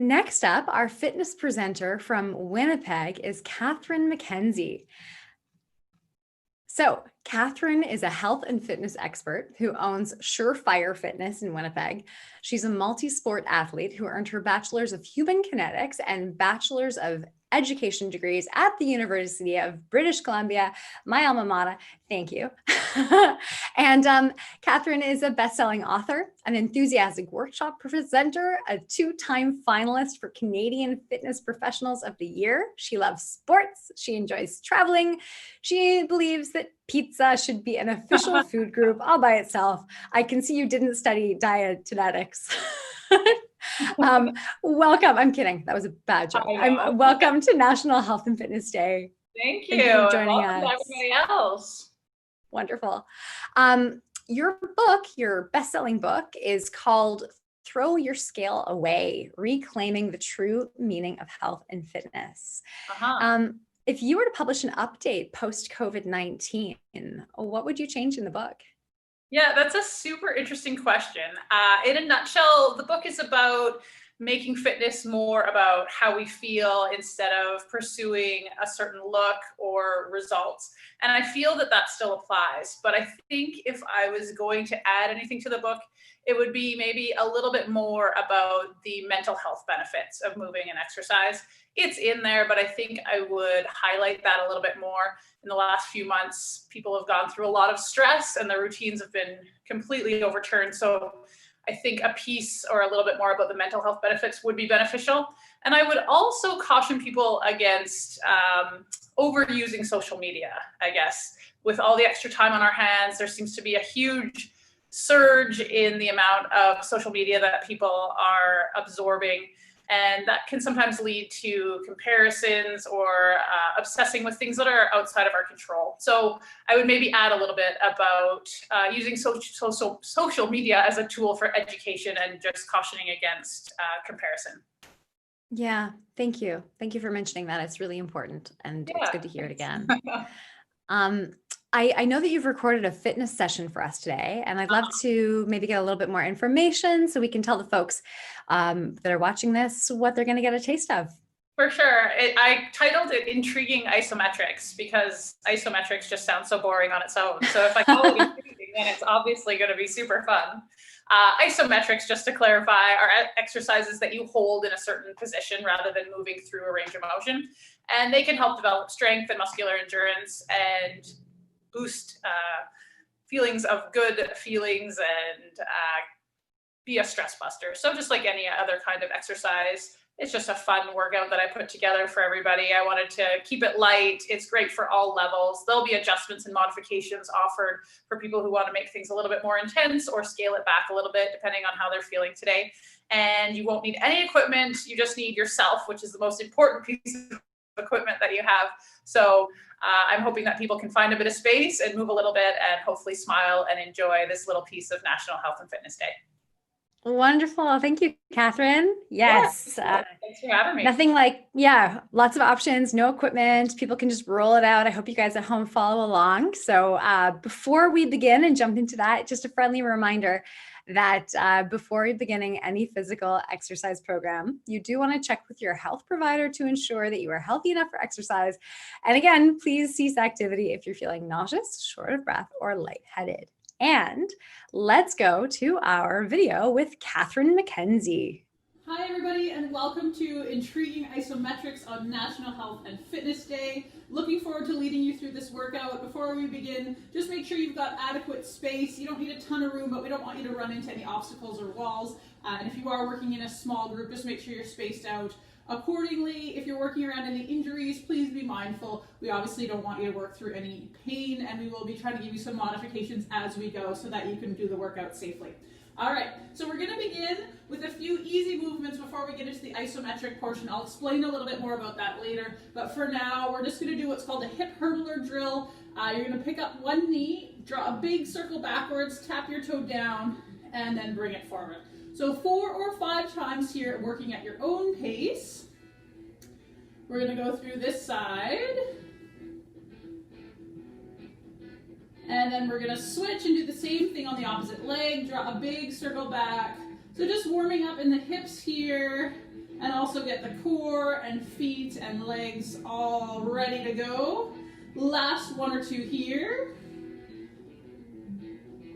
Next up, our fitness presenter from Winnipeg is Kathryn McKenzie. So Kathryn is a health and fitness expert who owns Surefire Fitness in Winnipeg. She's a multi-sport athlete who earned her Bachelor's of Human Kinetics and Bachelor's of Education degrees at the University of British Columbia, my alma mater. Thank you. And Kathryn is a best-selling author, an enthusiastic workshop presenter, a two-time finalist for Canadian Fitness Professionals of the Year. She loves sports. She enjoys traveling. She believes that pizza should be an official food group all by itself. I can see you didn't study dietetics. Welcome. I'm kidding. That was a bad joke. Welcome to National Health and Fitness Day. Thank you. Thank you for joining us. Everybody else. Wonderful. Your book, your best-selling book, is called Throw Your Scale Away, Reclaiming the True Meaning of Health and Fitness. If you were to publish an update post-COVID-19, what would you change in the book? Yeah, that's a super interesting question. In a nutshell, the book is about making fitness more about how we feel instead of pursuing a certain look or results. And I feel that that still applies. But I think if I was going to add anything to the book, it would be maybe a little bit more about the mental health benefits of moving and exercise. It's in there, but I think I would highlight that a little bit more. In the last few months, people have gone through a lot of stress and their routines have been completely overturned. So I think a piece or a little bit more about the mental health benefits would be beneficial. And I would also caution people against overusing social media, I guess. With all the extra time on our hands, there seems to be a huge surge in the amount of social media that people are absorbing. And that can sometimes lead to comparisons or obsessing with things that are outside of our control. So I would maybe add a little bit about using social media as a tool for education and just cautioning against comparison. Yeah, thank you. Thank you for mentioning that. It's really important, and it's good to hear it again. I know that you've recorded a fitness session for us today, and I'd love to maybe get a little bit more information so we can tell the folks that are watching this what they're going to get a taste of. For sure. I titled it Intriguing Isometrics because isometrics just sounds so boring on its own. So if I call it intriguing, then it's obviously going to be super fun. Isometrics, just to clarify, are exercises that you hold in a certain position rather than moving through a range of motion. And they can help develop strength and muscular endurance and boost feelings of good feelings and be a stress buster. So just like any other kind of exercise, it's just a fun workout that I put together for everybody. I wanted to keep it light. It's great for all levels. There'll be adjustments and modifications offered for people who want to make things a little bit more intense or scale it back a little bit depending on how they're feeling today. And you won't need any equipment. You just need yourself, which is the most important piece of equipment that you have. So I'm hoping that people can find a bit of space and move a little bit and hopefully smile and enjoy this little piece of National Health and Fitness Day. Wonderful. Thank you, Kathryn. Yes. Thanks for having me. Nothing like, lots of options, no equipment. People can just roll it out. I hope you guys at home follow along. So before we begin and jump into that, just a friendly reminder that before you're beginning any physical exercise program, you do want to check with your health provider to ensure that you are healthy enough for exercise. And again, please cease activity if you're feeling nauseous, short of breath, or lightheaded. And let's go to our video with Kathryn McKenzie. Hi everybody, and welcome to Intriguing Isometrics on National Health and Fitness Day. Looking forward to leading you through this workout. Before we begin, just make sure you've got adequate space. You don't need a ton of room, but we don't want you to run into any obstacles or walls. And if you are working in a small group, just make sure you're spaced out accordingly. If you're working around any injuries, please be mindful. We obviously don't want you to work through any pain, and we will be trying to give you some modifications as we go so that you can do the workout safely. All right, so we're going to begin with a few easy movements before we get into the isometric portion. I'll explain a little bit more about that later, but for now, we're just going to do what's called a hip hurdler drill. You're going to pick up one knee, draw a big circle backwards, tap your toe down, and then bring it forward. So 4 or 5 times here, working at your own pace. We're going to go through this side. And then we're going to switch and do the same thing on the opposite leg. Draw a big circle back. So just warming up in the hips here and also get the core and feet and legs all ready to go. Last 1 or 2 here.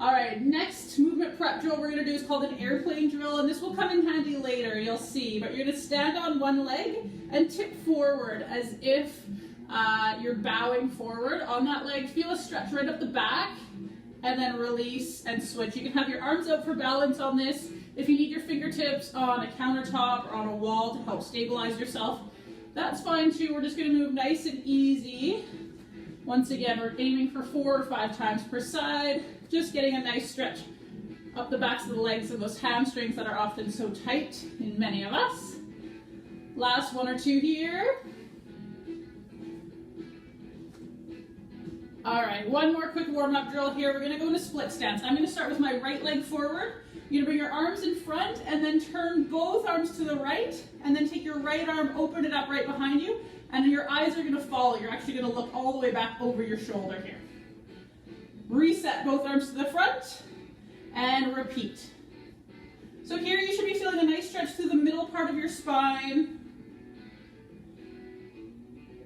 All right, next movement prep drill we're gonna do is called an airplane drill, and this will come in handy later, you'll see. But you're gonna stand on one leg and tip forward as if you're bowing forward on that leg. Feel a stretch right up the back, and then release and switch. You can have your arms out for balance on this. If you need your fingertips on a countertop or on a wall to help stabilize yourself, that's fine too. We're just gonna move nice and easy. Once again, we're aiming for 4 or 5 times per side, just getting a nice stretch up the backs of the legs and those hamstrings that are often so tight in many of us. Last 1 or 2 here. All right, one more quick warm-up drill here. We're gonna go into split stance. I'm gonna start with my right leg forward. You're gonna bring your arms in front and then turn both arms to the right, and then take your right arm, open it up right behind you, and your eyes are gonna follow. You're actually gonna look all the way back over your shoulder here. Reset both arms to the front, and repeat. So here you should be feeling a nice stretch through the middle part of your spine.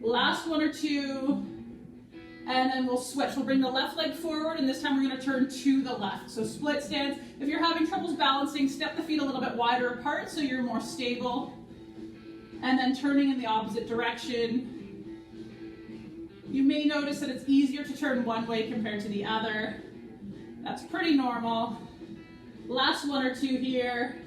Last 1 or 2, and then we'll switch. We'll bring the left leg forward, and this time we're gonna turn to the left. So split stance. If you're having troubles balancing, step the feet a little bit wider apart so you're more stable. And then turning in the opposite direction. You may notice that it's easier to turn one way compared to the other. That's pretty normal. Last 1 or 2 here.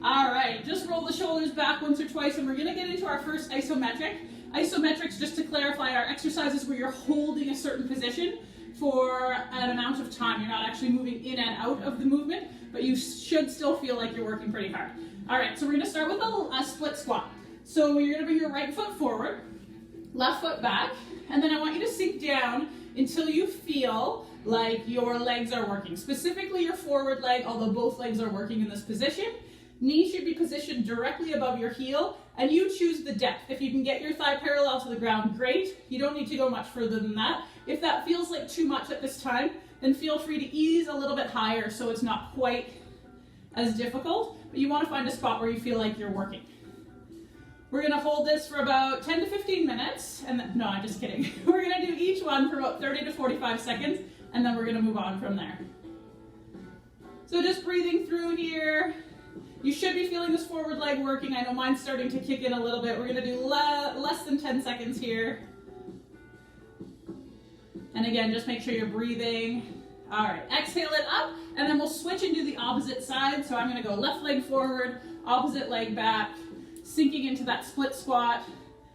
All right, just roll the shoulders back once or twice, and we're gonna get into our first isometric. Isometrics, just to clarify, are exercises where you're holding a certain position for an amount of time. You're not actually moving in and out of the movement, but you should still feel like you're working pretty hard. All right, so we're gonna start with a split squat. So you're gonna bring your right foot forward, left foot back, and then I want you to sink down until you feel like your legs are working. Specifically your forward leg, although both legs are working in this position. Knee should be positioned directly above your heel, and you choose the depth. If you can get your thigh parallel to the ground, great. You don't need to go much further than that. If that feels like too much at this time, then feel free to ease a little bit higher so it's not quite as difficult, but you want to find a spot where you feel like you're working. We're gonna hold this for about 10 to 15 minutes, and then, no, I'm just kidding. We're gonna do each one for about 30 to 45 seconds, and then we're gonna move on from there. So just breathing through here. You should be feeling this forward leg working. I know mine's starting to kick in a little bit. We're gonna do less than 10 seconds here. And again, just make sure you're breathing. All right, exhale it up, and then we'll switch and do the opposite side. So I'm gonna go left leg forward, opposite leg back, sinking into that split squat,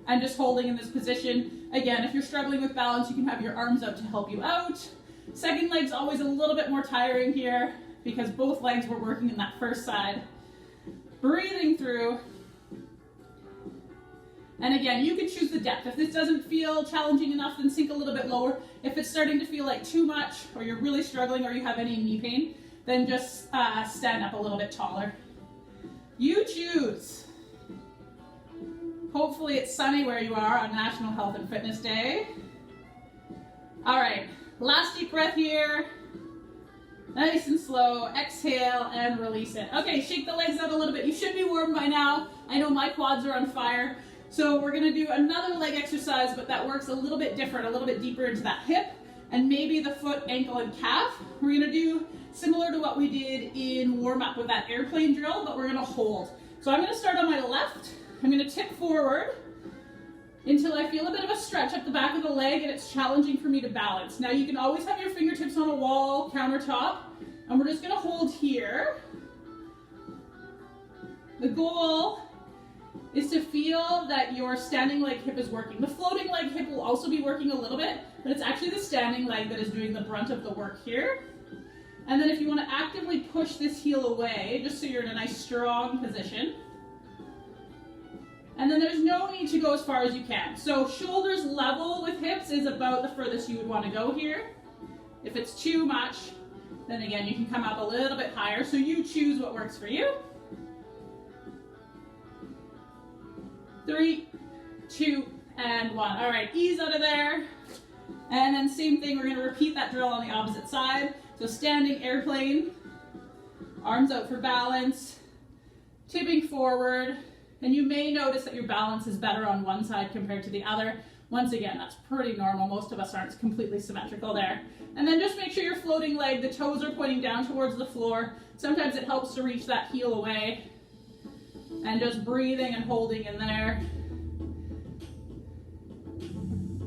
and just holding in this position. Again, if you're struggling with balance, you can have your arms up to help you out. Second leg's always a little bit more tiring here because both legs were working in that first side. Breathing through. And again, you can choose the depth. If this doesn't feel challenging enough, then sink a little bit lower. If it's starting to feel like too much, or you're really struggling, or you have any knee pain, then just stand up a little bit taller. You choose. Hopefully it's sunny where you are on National Health and Fitness Day. All right, last deep breath here. Nice and slow, exhale and release it. Okay, shake the legs out a little bit. You should be warm by now. I know my quads are on fire. So we're gonna do another leg exercise, but that works a little bit different, a little bit deeper into that hip, and maybe the foot, ankle, and calf. We're gonna do similar to what we did in warm up with that airplane drill, but we're gonna hold. So I'm gonna start on my left. I'm gonna tip forward until I feel a bit of a stretch up the back of the leg and it's challenging for me to balance. Now you can always have your fingertips on a wall, countertop, and we're just gonna hold here. The goal is to feel that your standing leg hip is working. The floating leg hip will also be working a little bit, but it's actually the standing leg that is doing the brunt of the work here. And then if you want to actively push this heel away, just so you're in a nice strong position. And then there's no need to go as far as you can. So shoulders level with hips is about the furthest you would want to go here. If it's too much, then again, you can come up a little bit higher. So you choose what works for you. 3, 2, and 1. All right, ease out of there. And then same thing, we're gonna repeat that drill on the opposite side. So standing airplane, arms out for balance, tipping forward, And you may notice that your balance is better on one side compared to the other. Once again, that's pretty normal. Most of us aren't completely symmetrical there. And then just make sure your floating leg, the toes are pointing down towards the floor. Sometimes it helps to reach that heel away. And just breathing and holding in there.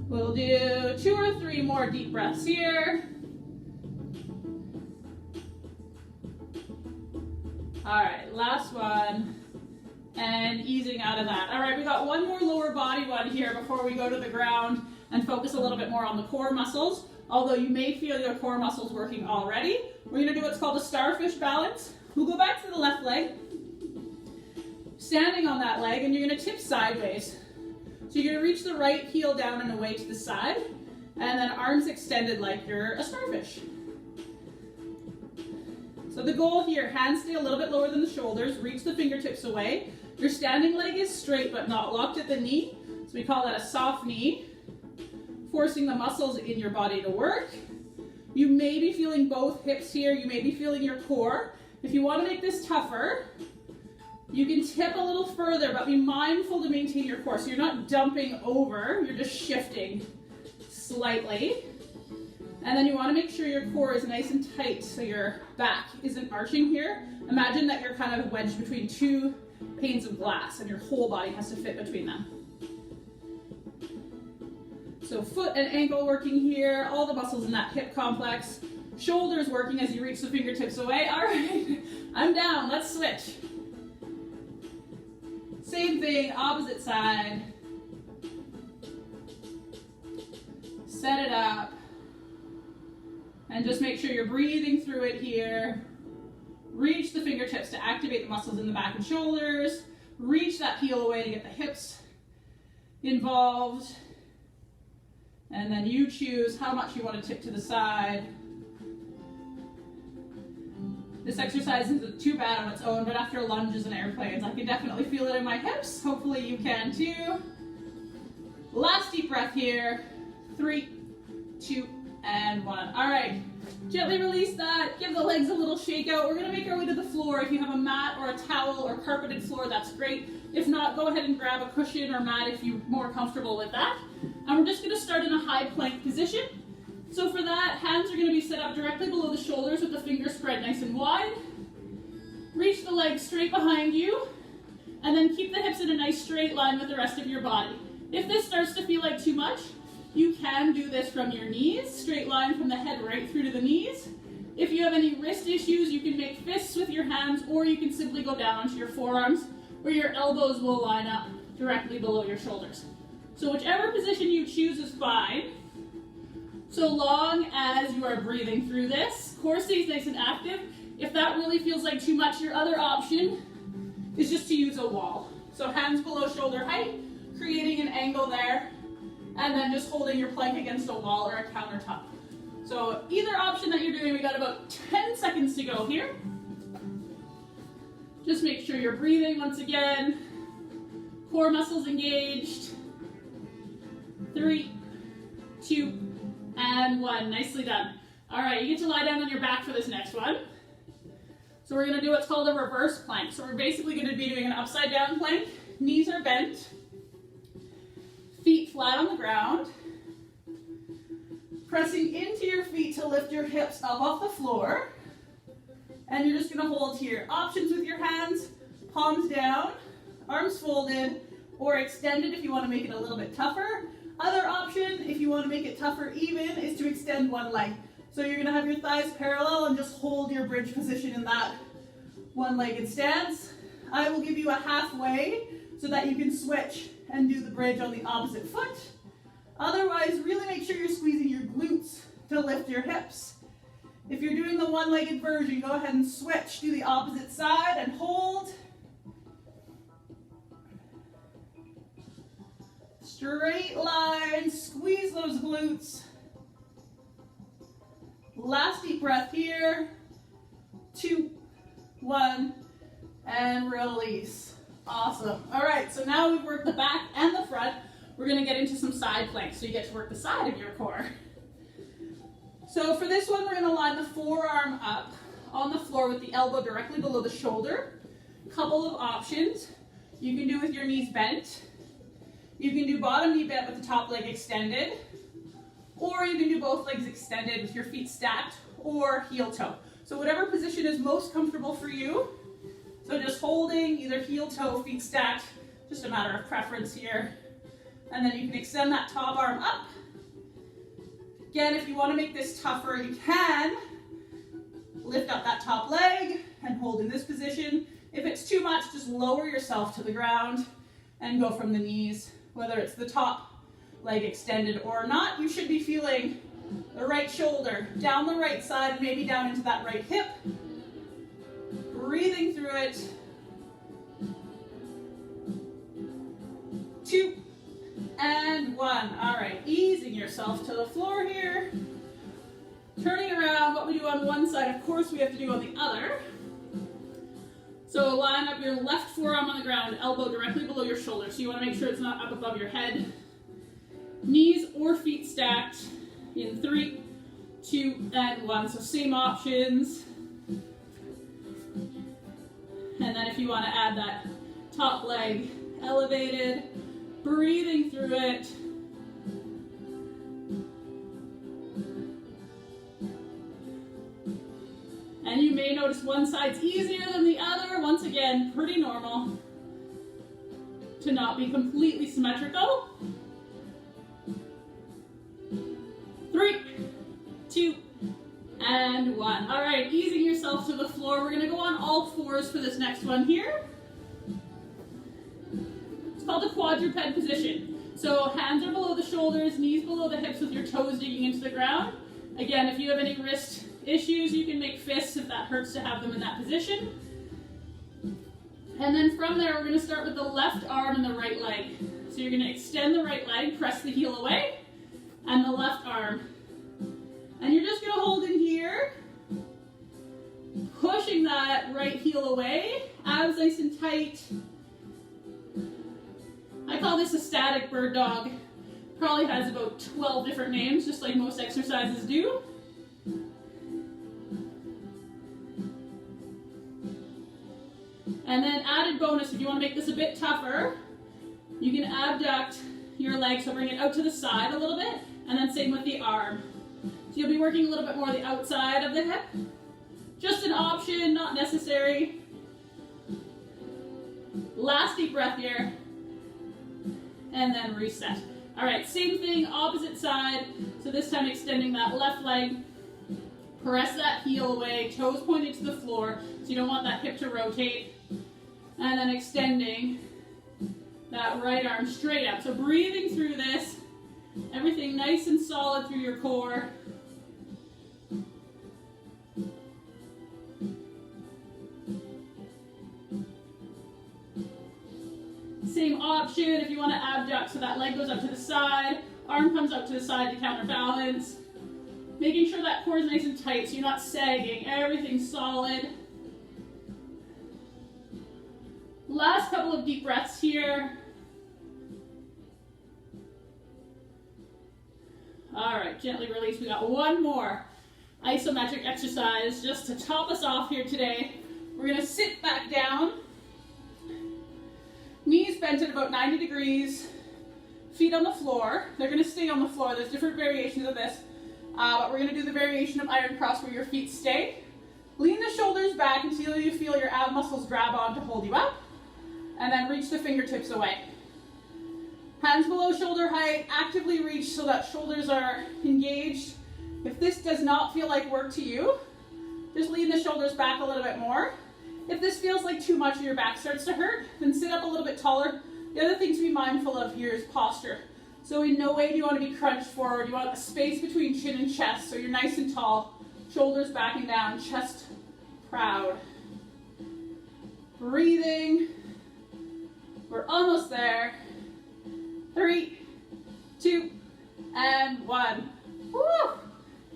We'll do 2 or 3 more deep breaths here. All right, last one. And easing out of that. All right, we got one more lower body one here before we go to the ground and focus a little bit more on the core muscles. Although you may feel your core muscles working already. We're gonna do what's called a Starfish Balance. We'll go back to the left leg, standing on that leg, and you're gonna tip sideways. So you're gonna reach the right heel down and away to the side, and then arms extended like you're a starfish. So the goal here, hands stay a little bit lower than the shoulders, reach the fingertips away. Your standing leg is straight but not locked at the knee, so we call that a soft knee, forcing the muscles in your body to work. You may be feeling both hips here, you may be feeling your core. If you want to make this tougher, you can tip a little further, but be mindful to maintain your core. So you're not dumping over, you're just shifting slightly. And then you want to make sure your core is nice and tight so your back isn't arching here. Imagine that you're kind of wedged between 2 panes of glass and your whole body has to fit between them. So foot and ankle working here, all the muscles in that hip complex. Shoulders working as you reach the fingertips away. All right, I'm down, let's switch. Same thing, opposite side. Set it up. And just make sure you're breathing through it here. Reach the fingertips to activate the muscles in the back and shoulders. Reach that heel away to get the hips involved. And then you choose how much you want to tip to the side. This exercise isn't too bad on its own, but after lunges and airplanes, I can definitely feel it in my hips. Hopefully you can too. Last deep breath here. 3, 2, and 1. All right, gently release that. Give the legs a little shake out. We're gonna make our way to the floor. If you have a mat or a towel or carpeted floor, that's great. If not, go ahead and grab a cushion or mat if you're more comfortable with that. And we're just gonna start in a high plank position. So for that, hands are gonna be set up directly below the shoulders with the fingers spread nice and wide. Reach the legs straight behind you, and then keep the hips in a nice straight line with the rest of your body. If this starts to feel like too much, you can do this from your knees, straight line from the head right through to the knees. If you have any wrist issues, you can make fists with your hands, or you can simply go down onto your forearms, where your elbows will line up directly below your shoulders. So whichever position you choose is fine, so long as you are breathing through this. Core stays nice and active. If that really feels like too much, your other option is just to use a wall. So hands below shoulder height, creating an angle there, and then just holding your plank against a wall or a countertop. So either option that you're doing, we got about 10 seconds to go here. Just make sure you're breathing once again. Core muscles engaged. 3, 2, and 1. Nicely done. All right, you get to lie down on your back for this next one. So we're gonna do what's called a reverse plank. So we're basically gonna be doing an upside down plank. Knees are bent. Feet flat on the ground. Pressing into your feet to lift your hips up off the floor. And you're just gonna hold here. Options with your hands, palms down, arms folded, or extended if you wanna make it a little bit tougher. Other option, if you wanna make it tougher even, is to extend one leg. So you're gonna have your thighs parallel and just hold your bridge position in that one-legged stance. I will give you a halfway so that you can switch and do the bridge on the opposite foot. Otherwise, really make sure you're squeezing your glutes to lift your hips. If you're doing the one-legged version, go ahead and switch. Do the opposite side and hold. Straight line, squeeze those glutes. Last deep breath here. 2, 1, and release. Awesome. All right, so now we've worked the back and the front. We're gonna get into some side planks, so you get to work the side of your core. So for this one, we're gonna line the forearm up on the floor with the elbow directly below the shoulder. Couple of options. You can do with your knees bent. You can do bottom knee bent with the top leg extended. Or you can do both legs extended with your feet stacked or heel toe. So whatever position is most comfortable for you. So just holding either heel toe, feet stacked, just a matter of preference here. And then you can extend that top arm up. Again, if you want to make this tougher, you can lift up that top leg and hold in this position. If it's too much, just lower yourself to the ground and go from the knees. Whether it's the top leg extended or not, you should be feeling the right shoulder down the right side and maybe down into that right hip. Breathing through it. 2 and 1. All right, easing yourself to the floor here. Turning around, what we do on one side, of course, we have to do on the other. So line up your left forearm on the ground, elbow directly below your shoulder. So you want to make sure it's not up above your head. Knees or feet stacked in 3, 2, and 1. So same options. And then if you want to add that top leg elevated, breathing through it. And you may notice one side's easier than the other. Once again, pretty normal to not be completely symmetrical. 3, 2, and 1. All right, easing yourself to the floor. We're gonna go on all fours for this next one here. It's called the quadruped position. So hands are below the shoulders, knees below the hips with your toes digging into the ground. Again, if you have any wrist issues, you can make fists if that hurts to have them in that position. And then from there, we're gonna start with the left arm and the right leg. So you're gonna extend the right leg, press the heel away, and the left arm. And you're just gonna hold in here, pushing that right heel away, abs nice and tight. I call this a static bird dog. Probably has about 12 different names, just like most exercises do. And then added bonus, if you want to make this a bit tougher, you can abduct your leg, so bring it out to the side a little bit, and then same with the arm. So you'll be working a little bit more the outside of the hip. Just an option, not necessary. Last deep breath here. And then reset. All right, same thing, opposite side. So this time extending that left leg. Press that heel away, toes pointed to the floor. So you don't want that hip to rotate. And then extending that right arm straight up. So breathing through this. Everything nice and solid through your core. Same option if you want to abduct, so that leg goes up to the side, arm comes up to the side to counterbalance. Making sure that core is nice and tight so you're not sagging, everything's solid. Last couple of deep breaths here. All right, gently release. We got one more isometric exercise just to top us off here today. We're gonna sit back down. Knees bent at about 90 degrees, feet on the floor. They're gonna stay on the floor. There's different variations of this, but we're gonna do the variation of iron cross where your feet stay. Lean the shoulders back until you feel your ab muscles grab on to hold you up, and then reach the fingertips away. Hands below shoulder height, actively reach so that shoulders are engaged. If this does not feel like work to you, just lean the shoulders back a little bit more. If this feels like too much and your back starts to hurt, then sit up a little bit taller. The other thing to be mindful of here is posture. So in no way do you want to be crunched forward. You want a space between chin and chest, so you're nice and tall. Shoulders backing down, chest proud. Breathing. We're almost there. 3, 2, and 1. Woo!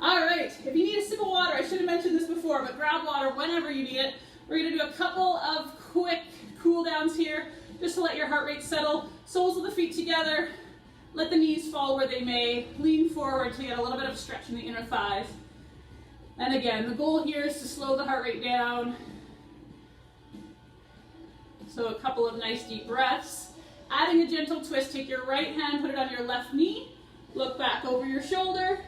All right, if you need a sip of water, I should have mentioned this before, but grab water whenever you need it. We're gonna do a couple of quick cool downs here, just to let your heart rate settle. Soles of the feet together, let the knees fall where they may. Lean forward to get a little bit of stretch in the inner thighs. And again, the goal here is to slow the heart rate down. So a couple of nice deep breaths. Adding a gentle twist, take your right hand, put it on your left knee, look back over your shoulder.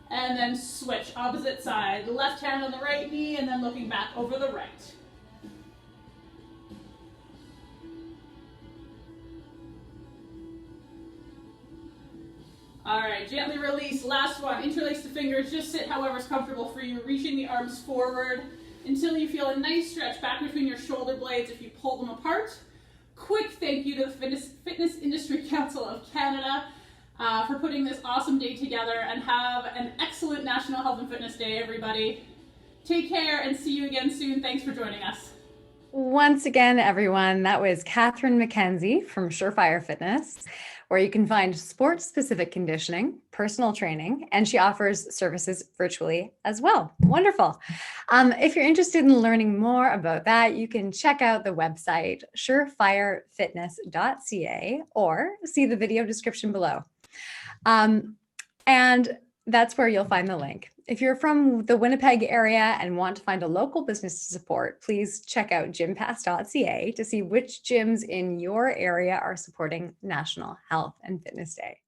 And then switch, opposite side. The left hand on the right knee and then looking back over the right. All right, gently release. Last one, interlace the fingers. Just sit however's comfortable for you, reaching the arms forward until you feel a nice stretch back between your shoulder blades if you pull them apart. Quick thank you to the Fitness Industry Council of Canada for putting this awesome day together, and have an excellent National Health and Fitness Day, everybody. Take care and see you again soon. Thanks for joining us. Once again, everyone, that was Kathryn McKenzie from Surefire Fitness, where you can find sport-specific conditioning, personal training, and she offers services virtually as well. Wonderful. If you're interested in learning more about that, you can check out the website surefirefitness.ca or see the video description below. And that's where you'll find the link. If you're from the Winnipeg area and want to find a local business to support, please check out gympass.ca to see which gyms in your area are supporting National Health and Fitness Day.